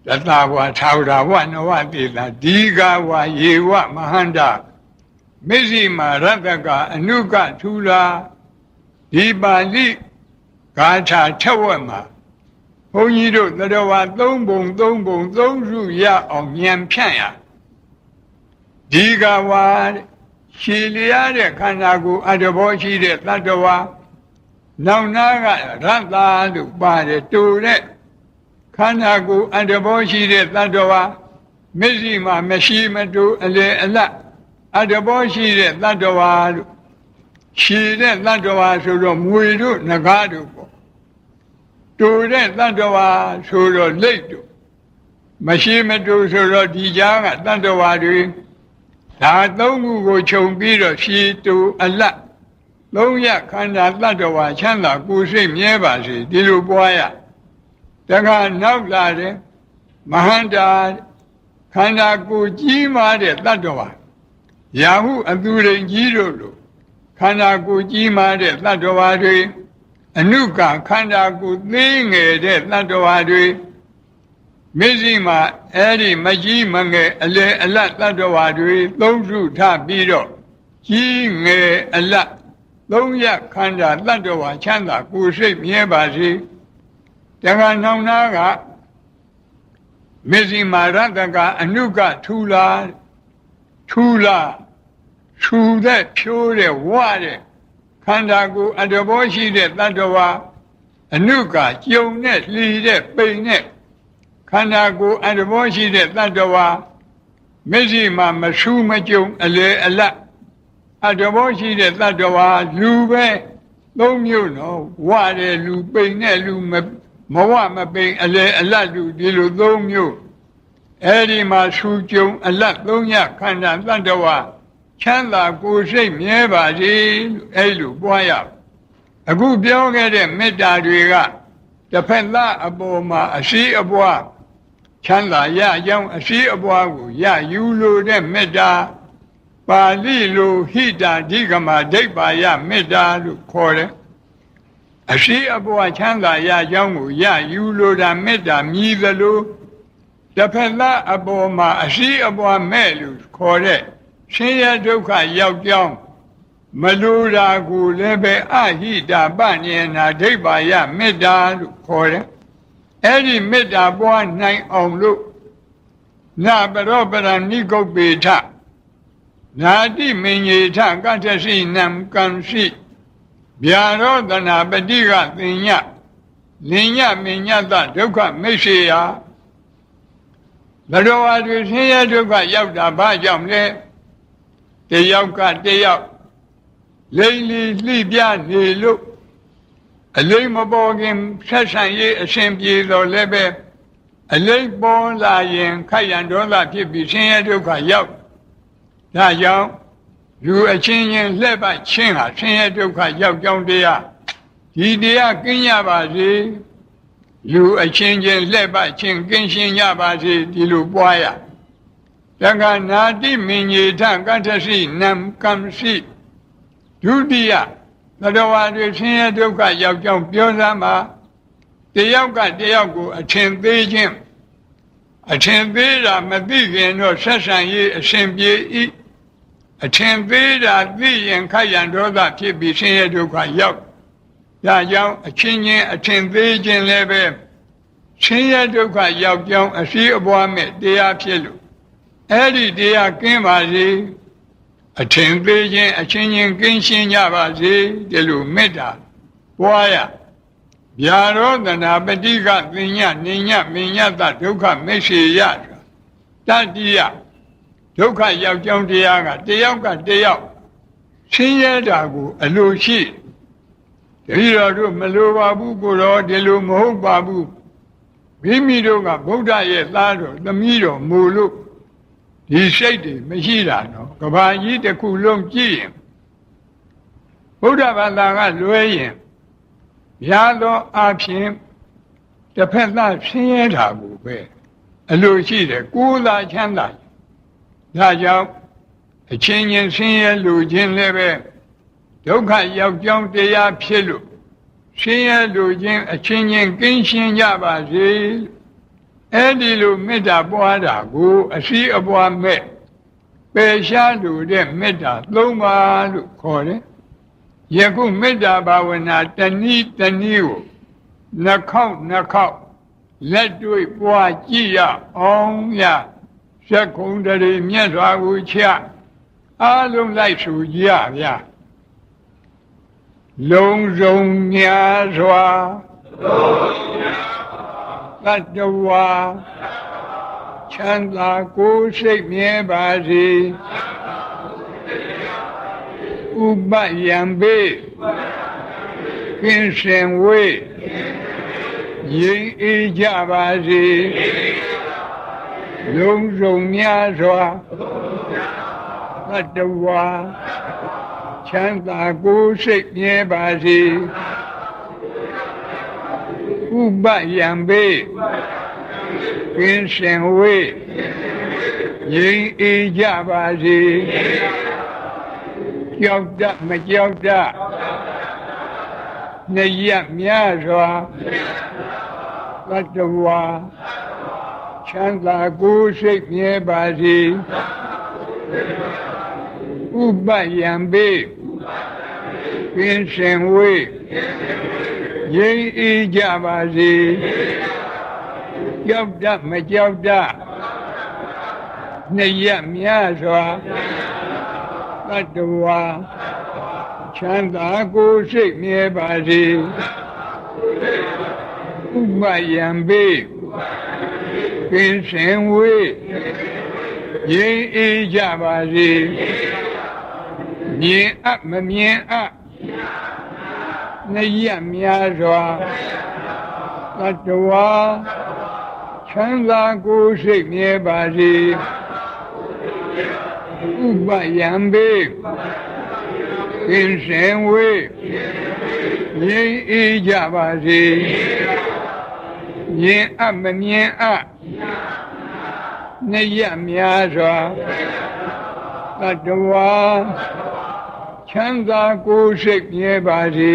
တသဝါထာဝရဝနဝတိတာဒီဃဝါယေဝမဟန္တာမစ္စည်းမာရတကအနုကထူလာဒီပါဠိဂါထာထက်ဝက်မှာဘုန်းကြီးတို့တတဝါ၃ပုံ၃ပုံ၃စုရအောင်ဉာဏ်ဖြန့်ရဒီဃဝါရှည်လျားတဲ့ခန္ဓာကိုယ်အတ္တဘောရှိတဲ့တတဝါနောက်နာကရတ္တာလို့ပါတယ်တူတဲ့ခန္ဓာကိုယ်အတ္တဘောရှိတဲ့တတ္တဝါမျက်စိမှာမရှိမတူအလေအလတ်အတ္တဘောရှိတဲ့တတ္တဝါလို့ရှည်တဲ့တတ္တဝါဆိုတော့မွေတို့ငကားတို့ပေါ့တူတဲ့တတ္တဝါဆိုတော့လက်တို့မရှိမတူဆိုတော့ဒီကြားကတတ္တဝါတွေဒါသုံးခုကိုခြုံပြီးတော့ရှည်တူအလတ်သုံးရခန္ဓာတတ္တဝါချမ်းသာကိုယ်စိတ်မြဲပါစေဒီလိုပွားရတခါနောက်လာတဲ့မဟန္တာခန္ဓာကိုယ်ကြီးမားတဲ့တတ္တဝါရာဟုအသူရိန်ကြီးတို့လိုခန္ဓာကိုယ်ကြီးမားတဲ့တတ္တဝါတွေအနုကခန္ဓာကိုယ်သေးငယ်တဲ့တတ္တဝါတွေမျက်စိမှာအဲ့ဒီမကြီးမငယ်အလေအလတ်တတ္တဝါတွေသုံးစုထပြီးတော့ကြီးငယ်အလတ်သုံးရခန္ဓာတတ္တဝါချမ်းသာကိုယ်စိတ်မြဲပါစေတခါနောက်နာကမျက်စိမှာရတကအနုကထူလာထူတဲ့ဖြိုးတဲ့ဝတဲ့ခန္ဓာကိုယ်အတ္တဘောရှိတဲ့တတ္တဝါအနုကကြုံနဲ့လှီတဲ့ပိန်နဲ့ခန္ဓာကိုယ်အတ္တဘောရှိတဲ့တတ္တဝါမျက်စိမှာမဆူးမကြုံအလေအလတ်အတ္တဘောရှိတဲ့တတ္တဝါလူပဲသုံးမျိုးနော်ဝတဲ့လူပိန်တဲ့လူမဝမပိန်အလေအလတ်လူဒီလိုသုံးမျိုးအဲဒီမှာဆူကြုံအလတ်သုံးရခန္ဓာတတ္တဝါချမ်းသာကိုယ်စိတ်မြဲပါစေလို့အဲဒီလိုပွားရအခုပြောခဲ့တဲ့မေတ္တာတွေကတစ်ဖက်သားအပေါ်မှာအရှိအပွားချမ်းသာရကြောင်းအရှိအပွားကိုရယူလို့တဲ့မေတ္တာပါဠိလိုဟိတာဓိကမဒိဋ္ဌာယမေတ္တာလို့ခေါ်တယ်အရှိအပွားချမ်းသာရကြောင်းကိုရယူလို့တာမေတ္တာမြည်သလိုတစ်ဖက်သားအပေါ်မှာအရှိအပွားမဲ့လို့ခေါ်တဲ့ဆင်းရဲဒုက္ခရောက်ကြောင်းမလိုတာကိုလည်းပဲအဟိတာပဉ္ဇနာဒိဋ္ဌာယမေတ္တာလို့ခေါ်တယ်အဲ့ဒီမေတ္တာပွားနိုင်အောင်လို့နာပရောပရဏိကုပ္ပေထနာတိမင်္ဂေထကတ္ထစီနံကံစီဗျာရောတနာပတိကသင်ညလင်ညမင်ညတဒုက္ခမိတ်စေယဘဂဝါတွေဆင်းရဲဒုက္ခရောက်တာဘာကြောင့်လဲတယောက်ကတယောက်လိမ့်လီလှိပြနေလို့အလိမ့်မပေါ်ခင်ဆက်ဆံရေးအရှင်ပြေတော်လည်းပဲအလိမ့်ပေါ်လာရင်ခက်ရန်ဒေါသဖြစ်ပြီးဆင်းရဲဒုက္ခရောက်ဒါကြောင့်လူအချင်းချင်းလှည့်ပတ်ချင်းဟာဆင်းရဲဒုက္ခရောက်ကြောင်းတရားဒီတရားကင်းရပါစေလူအချင်းချင်းလှည့်ပတ်ချင်းကင်းရှင်းရပါစေဒီလိုပွားရတက္ကနာတိမင်္ဂေထကတ္ထစီနံကံစီဒုတိယသတ္တဝါတွေဆင်းရဲဒုက္ခရောက်ကြောင်းပြောစမ်းပါတယောက်ကတယောက်ကိုအထင်သေးခြင်းအထင်သေးတာမသိခင်တော့ဆက်ဆံရေးအရှင်ပြေဤအထင်သေးတာသိရင်ခက်ရန်ဒေါသဖြစ်ပြီးဆင်းရဲဒုက္ခရောက်ဒါကြောင့်အချင်းချင်းအထင်သေးခြင်းလည်းပဲ ဆင်းရဲဒုက္ခရောက်ကြောင်းအရှိအပွားမဲ့တရားဖြစ်လို့အဲ့ဒီတရားကင်းပါစေအထင်သေးခြင်းအချင်းချင်းကင်းရှင်းကြပါစေဒီလိုမေတ္တာပွားရဗျာရောသနာပฏิကသင်ညနေညမညတဒုက္ခမေရှိယတတိယဒုက္ခရောက်ကြောင်းတရားကတယောက်ကတယောက်ဆင်းရဲတာကိုအလိုရှိတတိတော်တို့မလိုပါဘူးကိုတော့ဒီလိုမဟုတ်ပါဘူးမိမိတို့ကဗုဒ္ဓရဲ့သားတော်သမီးတော်မူလို့ဒီစိတ်တွေမရှိတာနော်ကဘာကြီးတစ်ခုလုံးကြည့်ရင်ဗုဒ္ဓဘာသာကလွဲရင်ရသောအဖြစ်တစ်ဖက်သားဆင်းရဲတာကိုပဲအလိုရှိတယ်ကိုယ်သာချမ်းသာဒါကြောင့်အချင်းချင်းဆင်းရဲလူချင်းလည်းပဲဒုက္ခရောက်ကြောင်းတရားဖြစ်လို့ဆင်းရဲလူချင်းအချင်းချင်းကင်းရှင်းကြပါစေအဲ့ဒီလိုမေတ္တာပွားတာကိုအရှိအပွားမဲ့ပယ်ရှားလို့တဲ့မေတ္တာ၃ပါးလို့ခေါ်တယ်ယခုမေတ္တာဘာဝနာတဏီကိုနှခေါက်လက်တွေ့ပွားကြည့်ရအောင်ရသက္ကုံတရေမြတ်စွာဘုရားအားလုံးလိုက်ဆိုကြရဗျာလုံးစုံများစွာတတ္တဝါချမ်းသာကိုယ်စိတ်မြဲပါစေဥပယံပေကင်းစင်ဝေးရင်အေးကြပါစေလုံးစုံများစွာတတ္တဝါချမ်းသာကိုယ်စိတ်မြဲပါစေဥပယံပေကင်းစင်ဝေးရင်အေးကြပါစေကြောက်တမကြောက်တနေရများစွာတတ္တဝါချမ်းသာကိုယ်စိတ်မြဲပါစေဥပယံပေကင်းစင်ဝေးရင်အေးကြပါစေကြောက်တမကြောက်တနေရများစွာတတ္တဝါချမ်းသာကိုယ်စိတ်မြဲပါစေဥပယံပေကင်းစင်ဝေးရင်အေးကြပါစေမြင်အပ်မမြင်အပ်နေရများစွာတတ္တဝါချမ်းသာကိုယ်စိတ်မြဲပါစေဥပယံပေကင်းစင်ဝေးရင်အေးကြပါစေမြင်အပ်မမြင်အပ်နေရများစွာတတ္တဝါချမ်းသာကိုယ်စိတ်မြဲပါစေ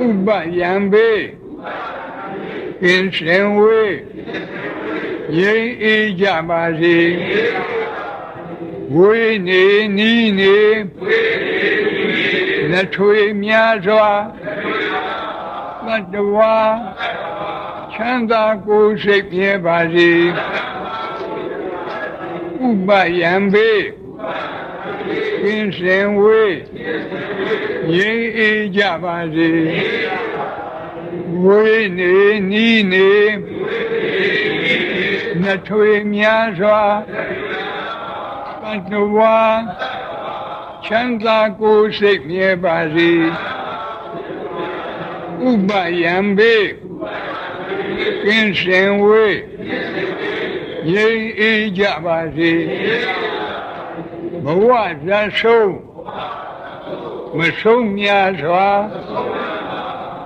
ဥပယံပေကင်းစင်ဝေးရင်အေးကြပါစေဝေးနေနီးနေလက်ထွေများစွာတတ္တဝါချမ်းသာကိုယ်စိတ်မြဲပါစေဥပယံပေကင်းစင်ဝေးရင်အေးကြပါစေဝေးနေနီးနေလက်ထွေများစွာတတ္တဝါချမ်းသာကိုယ်စိတ်မြဲပါစေဥပယံပေကင်းစင်ဝေးရင်အေးကြပါစေဘဝဇာဆုံးမဆုံးများစွာ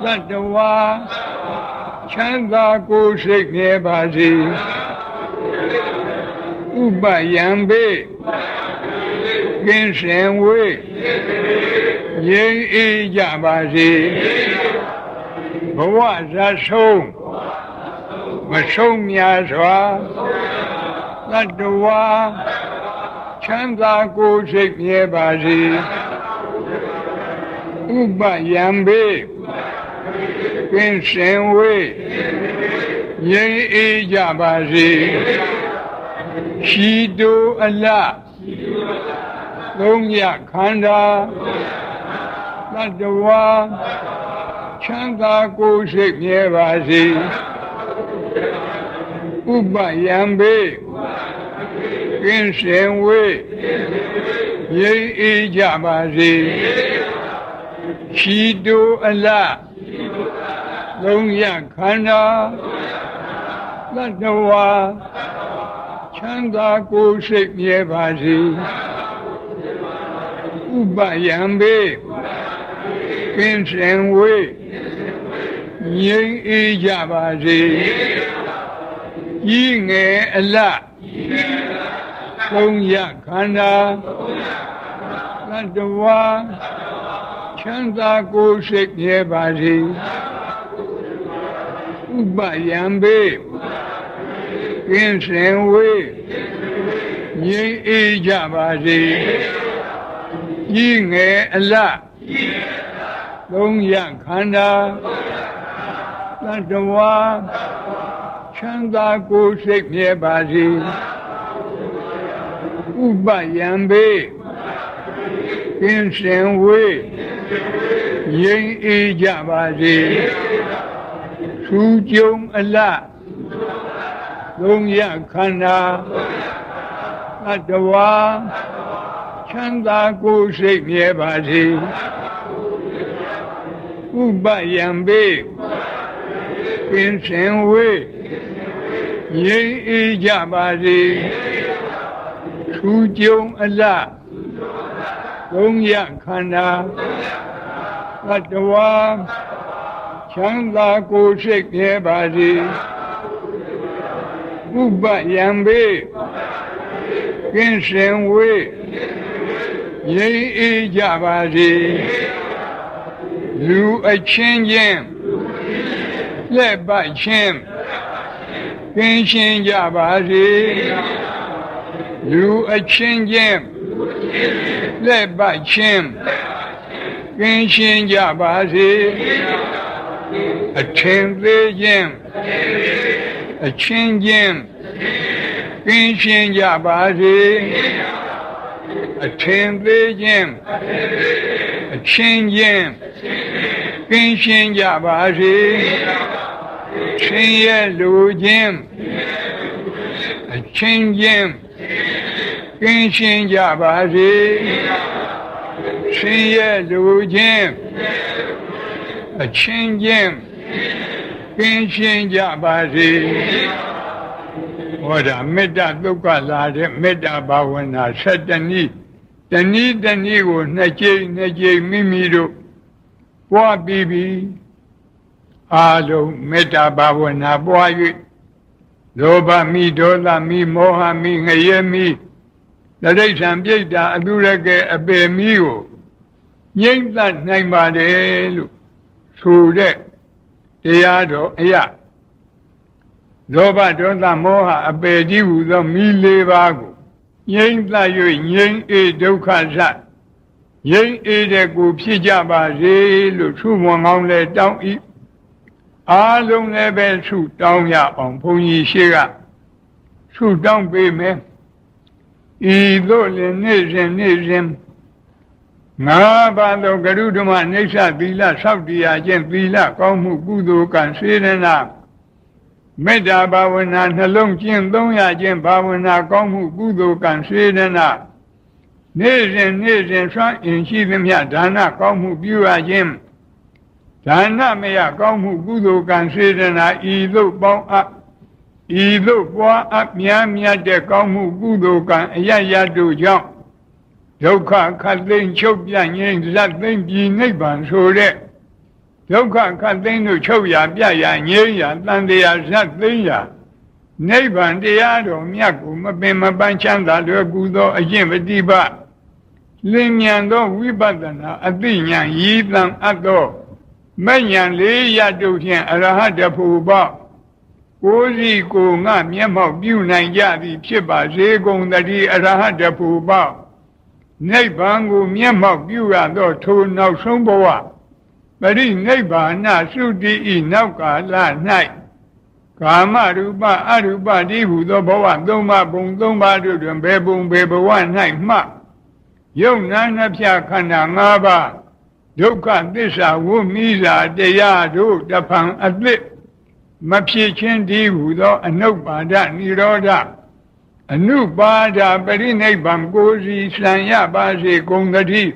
တတ္တဝါချမ်းသာကိုယ်စိတ်မြဲပါစေဥပယံပေကင်းစင်ဝေးရင်အေးကြပါစေဘဝဇာဆုံးမဆုံးများစွာတတ္တဝါချမ်းသာကိုယ်စိတ်မြဲပါစေဥပယံပေက ကင်းစင်ဝေးငြိမ်းအေးကြပါစေရှိတိုးအလားသုံးရခန္ဓာသတ္တဝါချမ်းသာကိုယ်စိတ်မြဲပါစေဥပယံဘေကင်းစင်ဝေးငြိမ်းအေးကြပါစေရှိတိုးအလားသုံးရခန္ဓာသတ္တဝါချမ်းသာကိုယ်စိတ်မြဲပါစေဥပယံဘေကင်းစင်ဝေးငြိမ်းအေးကြပါစေကြီးငယ်အလတ်သုံးရခန္ဓာသတ္တဝါချမ်းသာကိုယ်စိတ်မြဲပါစေဥပယံဘေကင်းစင်ဝေးငြိမ်းအေးကြပါစေကြီးငယ်အလတ်သုံးရခန္ဓာသတ္တဝါချမ်းသာကိုယ်စိတ်မြဲပါစေဥပယံဘေကင်းစင်ဝေးငြိမ်းအေးကြပါစေထူးကျုံအလတ်သုံးရခန္ဓာသတ္တဝါချမ်းသာကိုယ်စိတ်မြဲပါစေဥပယံဘေကင်းစင်ဝေးငြိမ်းအေးကြပါစေထူးကျုံအလတ်သုံးရခန္ဓာသတ္တဝါချမ်းသာကိုယ်စိတ်မြဲပါစေဥပယံဘေကင်းစင်ဝေးငြိမ်းအေးကြပါစေလူအချင်းချင်းလက်ပတ်ချင်းကင်းရှင်းကြပါစေလူအချင်းချင်းလက်ပတ်ချင်းကင်းရှင်းကြပါစေအထင်သေးခြင်းအချင်းချင်းကင်းရှင်းကြပါစေအထင်သေးခြင်းအချင်းချင်းကင်းရှင်းကြပါစေရှင်ရဲ့လူချင်းအချင်းချင်းကင်းရှင်းကြပါစေရှင်ရဲ့လူချင်းအချင်းချင်းကင်းရှင်းကြပါစေဟောတာမေတ္တာဒုက္ခလာတဲ့မေတ္တာဘာဝနာ7နည်းတနည်းကိုနှစ်ကြိမ်မိမိတို့ပွားပြီးအားလုံးမေတ္တာဘာဝနာပွား၍လောဘမိဒေါသမိမောဟမိငရဲမိတိရစ္ဆာန်ပြိတ္တာအတုရကဲအပေမိကိုငြိမ့်သတ်နိုင်ပါတယ်လို့ဆိုတဲ့တရားတော်အရာလောဘဒေါသမောဟအပေကြီးဟူသောမိလေးပါးကိုငြိမ့်သတ်၍ငြိမ့်အေဒုက္ခသငြိမ့်အေတဲ့ကိုဖြစ်ကြပါစေလို့ဆုမွန်ကောင်းလဲတောင်းဤအားလုံးလည်းပဲဆုတောင်းရအောင်ဘုန်းကြီးရှိကဆုတောင်းပေးမယ်ဤသို့လည်းနေ့စဉ်ငါးပါးသောကရုဓမ္မနိစ္စသီလဆောက်တည်ရခြင်းသီလကောင်းမှုကုသိုလ်ကံစေရနာမေတ္တာဘာဝနာနှလုံးကျင့်သုံးရခြင်းဘာဝနာကောင်းမှုကုသိုလ်ကံစေရနာနေ့စဉ်ဆွမ်းအင်ရှိသမျှဒါနကောင်းမှုပြုရခြင်းဒါနမယကောင်းမှုကုသိုလ်ကံစေရနာဤသို့ပေါင်းအပ်ဤသို့ပွားအပ်များတဲ့ကောင်းမှုကုသိုလ်ကံအယယတို့ကြောင့်ဒုက္ခခတ်သိမ်းချုပ်ပြငြိမ်းဇတ်သိမ်းပြည်နိဗ္ဗာန်ဆိုတဲ့ဒုက္ခခတ်သိမ်းတို့ချုပ်ရပြရငြိမ်းရတန်တရားဇတ်သိမ်းရနိဗ္ဗာန်တရားတော်မြတ်ကိုမပင်မပန်းချမ်းသာလွယ်ကူသောအကျင့်ပฏิပတ်လင်းမြန်သောဝိပဿနာအသိဉာဏ်ရည်တန်အပ်သောမဉ္ဇဉ်လေးရတို့ဖြင့်အရဟတဖို့ပေါ့ကိုယ်စီကိုငါမျက်မှောက်ပြုနိုင်ကြသည်ဖြစ်ပါစေကုန်သတည်းအရဟတဖို့ပေါ့နိဗ္ဗာန်ကိုမျက်မှောက်ပြုရသောထိုနောက်ဆုံးဘဝ ပရိနိဗ္ဗာနသုတိဤနောက်ကာလ၌ကာမရူပအရူပတိဟုသောဘဝသုံးပါးဘုံသုံးပါးတို့တွင်ဘယ်ဘုံဘယ်ဘဝ၌မှယုံနာနှပြခန္ဓာ၅ပါးဒုက္ခသစ္စာဝိမိစာတရားတို့တဖန်အသစ်မဖြစ်ခြင်းတည်းဟုသောအနုပါဒနိရောဓအနုပါဒပရိနိဗ္ဗာန်ကိုစီစံရပါစေကုန်သတည်း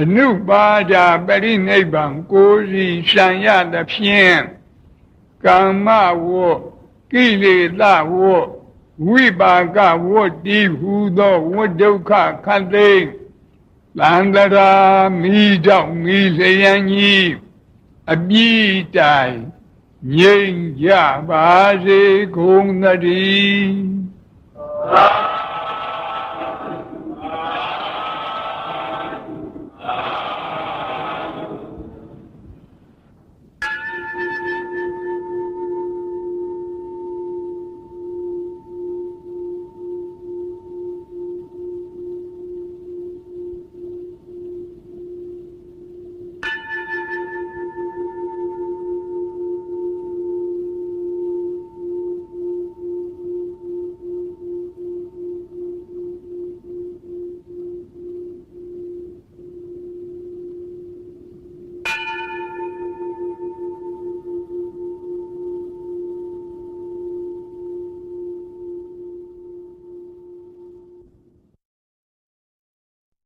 အနုပါဒပရိနိဗ္ဗာန်ကိုစီစံရသဖြင့်ကာမဝေါကိလေသာဝေါဝိပါကဝေါတည်းဟုသောဝိဒုက္ခခတ်သိသန္တရာမိတောက်မိလျံကြီးအပြည့်တိုင်ငြိမ်ကြပါစေကုန်သတည်း